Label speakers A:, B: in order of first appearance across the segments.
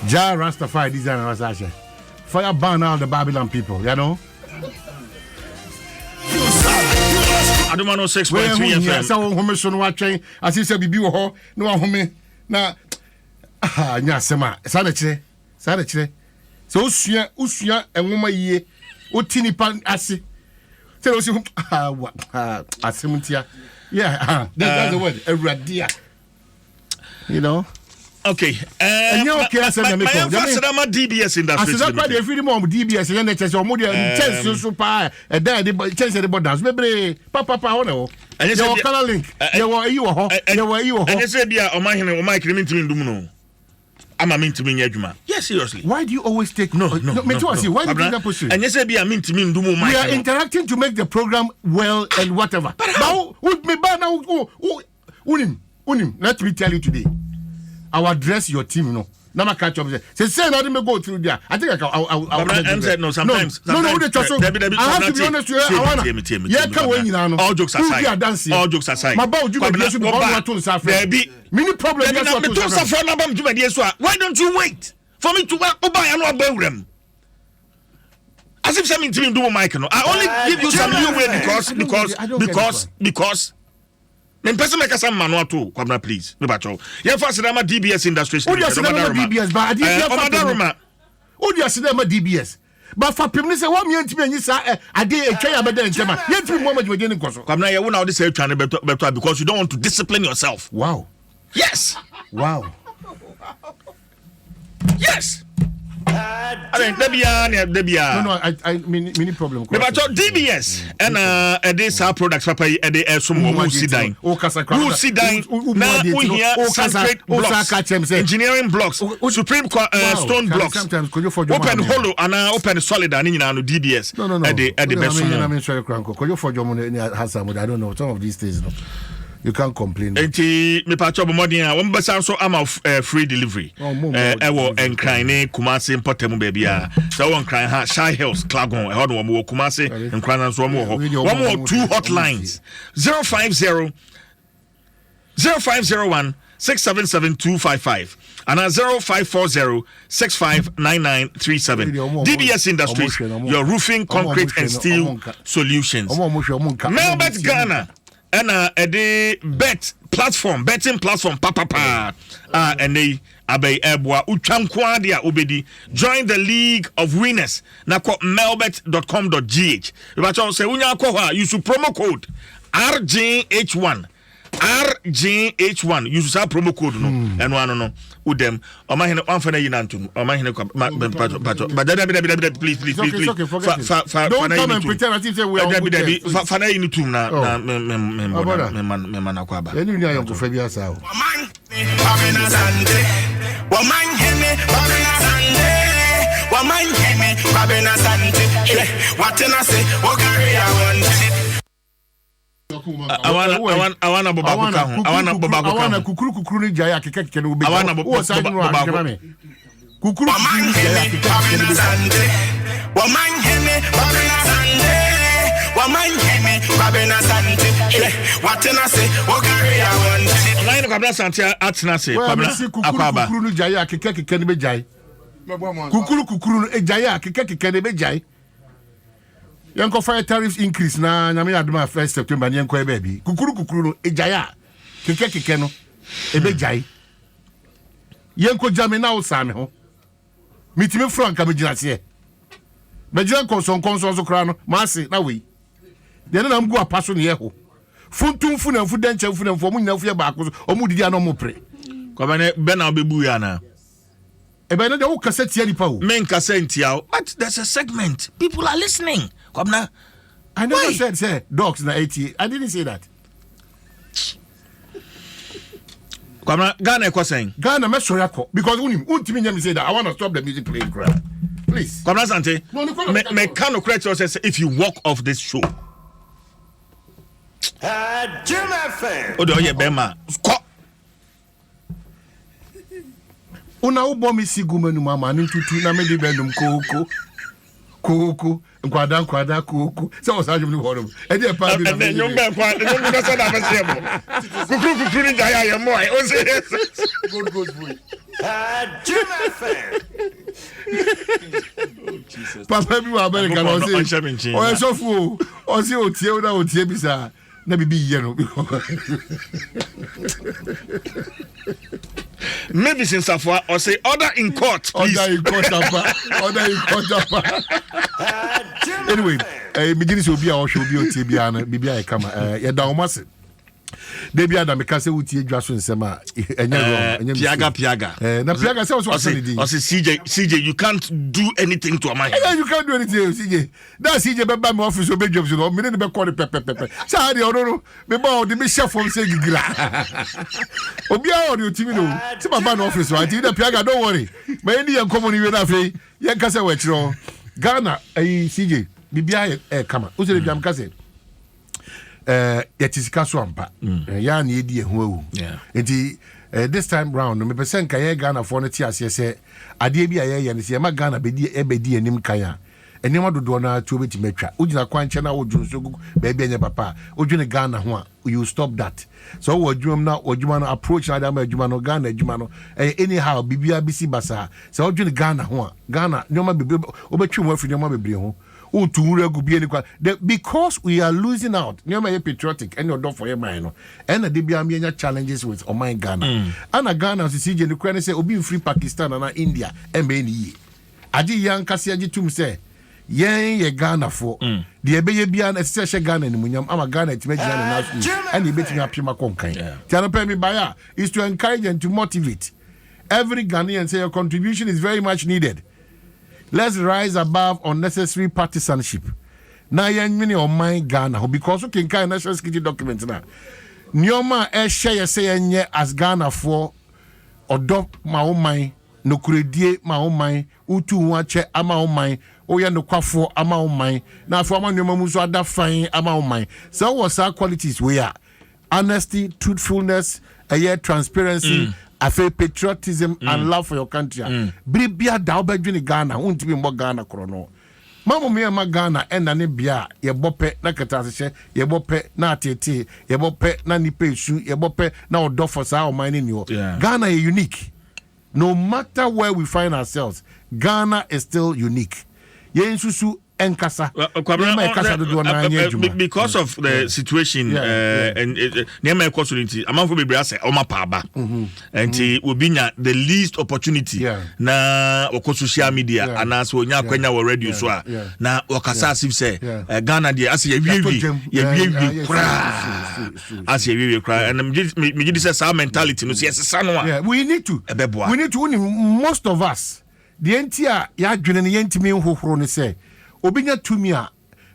A: Ja Rastafari designer was actually fire burn all the Babylon people, you know.
B: Adom 6.3 FM.
A: So home so no watching as he said bibi wo ho no home na nya sema sada kire so usua enwoma yie otini pan ase say o si asemuntia that's the word eradia you know.
B: Okay.
A: Okay, I said
B: my DBS industry.
A: I said that if you mom DBS and NHS or more chance so pa a dad chance the borders maybe papa ono. And you color link. You were you and you said yeah Omanhene Omanhene to me no. I'm a mean to me adwuma. Yes, seriously. Why do you always take
B: no.
A: Me to see why do you that push?
B: And you said be mean to me ndumu
A: we are interacting to make the program well and whatever. Now with me now unim let me tell you today. I'll address your team, you know. Now my catch up. Say, I didn't go through there. I think I'll
B: said no. Sometimes.
A: No. I have to be honest with you. I wanna.
B: All jokes aside. All jokes aside.
A: My bow, you can be many problems.
B: Why don't you wait for me to buy another them? As if something to do Mike. I only give you some new way because. Men person make some manual too, Kwabena please. Me bacho. You first na DBS industry.
A: Oh, you na DBS, but DBS. But for people say what me ntimi anyi sa ade etwa ya beda ntema. Yentimi mo ma jwe ni nkoso.
B: Kwabena ye wo na wo say etwa ne beto because you don't want to discipline yourself.
A: Wow.
B: Yes.
A: Wow.
B: Yes. I mean, Debia.
A: No, I mini problem.
B: But DBS and this our products, Papa, and they some who sit down. Who sit down now? We hear concrete blocks, engineering blocks, supreme stone blocks. Open hollow and open solid and in DBS.
A: No. At the best. I mean, sorry, Cranko. Could you for your money has some? I don't know. Some of these things, you can't complain.
B: Me patcho bo modern one besan so am of free delivery. Ewo enkran Kumasi importemu baby a. So one kran ha Shy Hills Klagon e ho no mo Kumasi enkran so mo ho. One more two hotlines. 050 0501 677255 and 0540 659937. DBS Industries, your roofing, concrete and steel solutions. Melbert Ghana and betting platform papa and they abey ebwa utwankwa dia obedi join the league of winners na ko melbet.com.gh you say unya akwa use promo code RJH1 RJH1 use that promo code no and one no udem Omanhene Kwabena Yinantum Omanhene please
A: don't come and pretend as if say we are
B: fana yinitum na me kwaba
A: eni ni ayo ko fa bia sa o
C: Kwabena Asante Omanhene Kwabena Asante Omanhene Kwabena Asante what I say o carry I want
A: kukuru ni jaya kekeke no be o sa ni wa kekeke kukuru
C: Kwabena Asante Omanhene Kwabena Asante Omanhene Kwabena Asante what I say o carry I want
B: Omanhene Kwabena Asante atena se Kwabena akwaba
A: kukuru ni jaya kekeke ni be jai kukuru ni jaya kekeke ni be jai yanko fire tariffs increase na nyame Adom 1 September yanko e baby kukuru no ejaya keke no ebe jai yanko jame na usame ho mitime franka me ginase me gian konson so kra no maase na we de na mgu apaso ne yeho funtumfu na mfu denche mfu na mfu mu nyina fu ye baako so omu didi ana omu pre
B: Kwabena bena obebu ya na
A: ebe na de wo kaseti ani pa o
B: men kaseti ya but there's a segment people are listening Kwabena
A: I never said say dogs na 80 I didn't say that
B: Kwabena Ghana Ɛkɔ Sɛn
A: Ghana me so yakọ because untimi nyam say that I want to stop the music playing crap please
B: Kwabena Asante me can no correct yourself if you walk off this show
C: Jim FM
B: o de oye bema
A: una ubo mi sigumenu mama ni tutu na me de benum koko nkwada koko se o sajum ni horum e de pa bi
B: na nyom be kwa nyom be so na be se mo kukuru ni jaya ye mo ai o se
A: good boy Papa bi wa America no say. O so fu o say o tie na o tie bi sa na bibi ye no.
B: Maybe since Afua or say order in court, please.
A: Order in court, Anyway, beginning to be our show be o tie bi ana bibi ay kama ye da o mase. Debi Adam ka se wutie DwasoNsem a
B: enye piaga
A: na piaga say so asedi
B: o say CJ you can't do anything to Omanhene.
A: Yeah, you can't do anything CJ that CJ be ba me office obedwam so me ne be call pepe say dey no me ba o de me chef from say gigira obi a o de otimi no ti baba no office wa ti na piaga don't worry me ni yan common we na fe yan ka say we kiro Ghana CJ bibia kama o say biam ka say yatisika so ampa ya na edi ehu ewu enti this time round me person ka ye Ghana for no ti ase se ade bi aye ne se ma Ghana bedi enim kan a enim adodo na tu obeti metwa ugina kwanche na wodwun so ba bi anya papa odwune Ghana ho a you stop that so wodwum na wodwuma no approach na da ma adwuma no Ghana adwuma no anyhow bibia bisi basa so odwune Ghana ho a Ghana nyoma bebre obetwi mo afiri nyoma bebre ho because we are losing out. You're patriotic and you're done for your mind. And the DBA challenges with Oman Ghana. And Ghana, as you see, the Ukraine say, Obi free Pakistan and India, MBNE. Adi young Kassiaji Tum say, ye Ghana for the Abeyabian, a session Ghana in Munyam, I'm a Ghana to make Ghana and he betting up Pima Konkai. Tiana me by is to encourage and to motivate. Every Ghanaian say your contribution is very much needed. Let's rise above unnecessary partisanship. Now, many on my Ghana because we can kind national security documents now. Nyoma share say as Ghana for adopt my own mind, no credit my own mind, utu wache ama own mind, oya no kwafo ama own mind. Now for my nyoma muso ada fine ama own mind. So what's our qualities we are honesty, truthfulness, transparency. I feel patriotism and love for your country. Bribia da obedwini Ghana, untibi mbo Ghana krono. Mamo me ma Ghana enda ne bia ye bope na katasehye, ye bope na atete, ye bope na nipa esu, ye bope na odofo sa o mine ni o. Ghana is unique. No matter where we find ourselves, Ghana is still unique. Ye nsusu enkasa
B: because of the situation and near Ɛkɔ Sɛn among people say Oma Paba and will be the least opportunity na oko social media and as we nya kwenya we radio so na okasa asif say Ghana dey as ye wie as ye wie cry and me give this mentality no yes
A: we need to most of us the entia ya dwene ne yentimi hohoro ne say obinya tumi a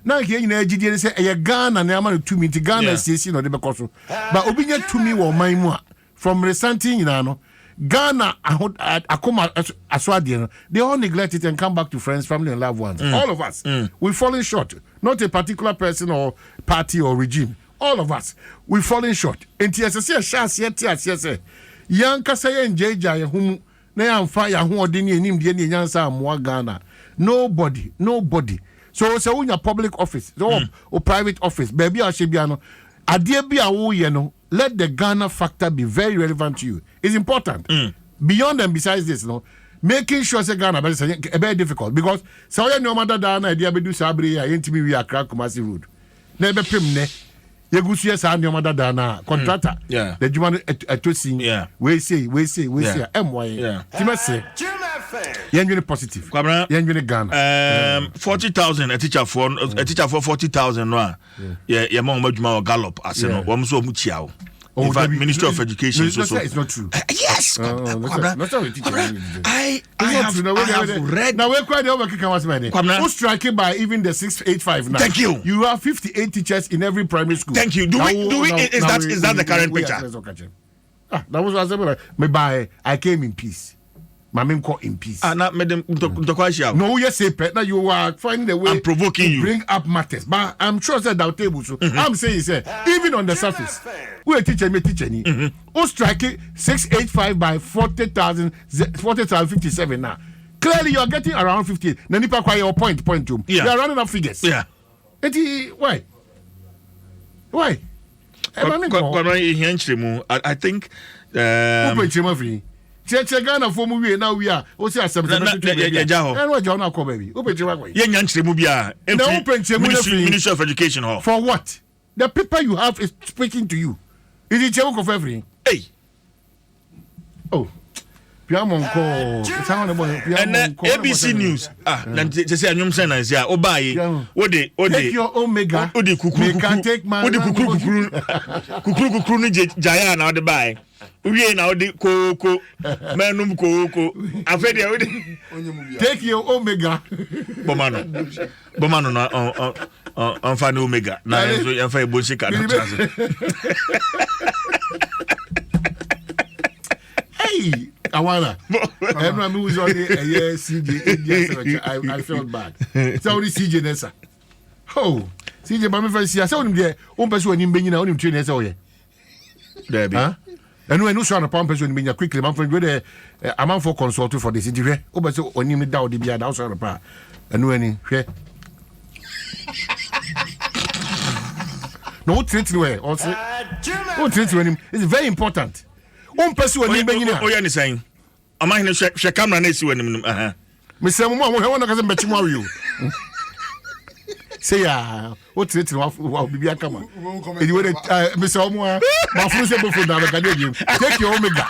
A: na ke nyina agidie ne say eye Ghana na ama no tumi nti Ghana sisi no de bekoso but obinya tumi wo man mu a from resenting nyina no Ghana akoma aswade no they all neglect it and come back to friends, family and loved ones. All of us we falling short, not a particular person or party or regime. All of us we falling short. Enti asese chance yeti asese yanka say enjeja ye hum na yamfa ya ho ode ni enim de ni nyansa amwa Ghana. Nobody. So when your public office, or private office, baby Ashebiano, Adebia wo no, let the Ghana factor be very relevant to you. It's important. Beyond and besides this, making sure say Ghana is very difficult because so you no matter Dana idea be do sabri ya intimi we are Kumasi road. Nebe pimne. Yegusu sa no matter Dana contractor. The Juman etosi. We say MY. Timase. You're positive. You're Ghana.
B: 40,000 a teacher for 40,000 no. Yeah, mom majuma gallop as no. Wam so muchiao. In fact, Ministry of Education
A: so it's not true.
B: Yes.
A: That's how we teach.
B: I have read.
A: Now we're quite over kicking what's many. Who's striking by even the 685 now?
B: Thank you.
A: You have 58 teachers in every primary school.
B: Thank you. Is that the current picture?
A: That was what I said. I came in peace. Mamim in peace.
B: Not madam.
A: No, yes, now you are finding the way.
B: I'm provoking you.
A: Bring up matters, but I'm sure that our table. So I'm saying, even on the surface, we are teaching me teaching. Who strike 685 by 40,000, 40,057 now. Clearly, you are getting around 58. Nanipa kwa your point to. You are running up figures.
B: Yeah.
A: Why?
B: I think.
A: Che Ghana for movie now we are. O say asem se me to be. And what you na call baby. O pe che wa.
B: Ye nyanchire mu bia. Ministry of Education hall.
A: For what? The paper you have is speaking to you. Is it Chewo of everything?
B: Hey.
A: Oh. Piamon call.
B: And ABC News. Na say anyum say na say obaye. Ode
A: take your omega.
B: Ode kukuru.
A: Can take man.
B: Ode kukuru ni jaya na ode bae. Uye na ode koko. Menum koko. Afede ode
A: take your omega.
B: Bomano na on fa no omega. Na en fa ebosi ka na chance.
A: Hey, Awana. Everyone who was on the CJ India, I felt bad. So only CJ Nessa. Oh, CJ Bammy I saw him there. One person in Benin, only train as away.
B: There be.
A: And when you saw a pump person in Benin quickly, my friend, with a man for consulting for this interview. Oh, but so on him down the beard outside the park. And when he no treat way also. No treat him. It's very important. One person when you begin.
B: Oh, you saying? Omanhene hwe camera na esi wanim aha.
A: Me say mo ho wona ka say mbeti mo awe o. Say ya, o treat wa bibia kama. E di we me say mo ma funu say bofo da ba ka dey. Take your omega.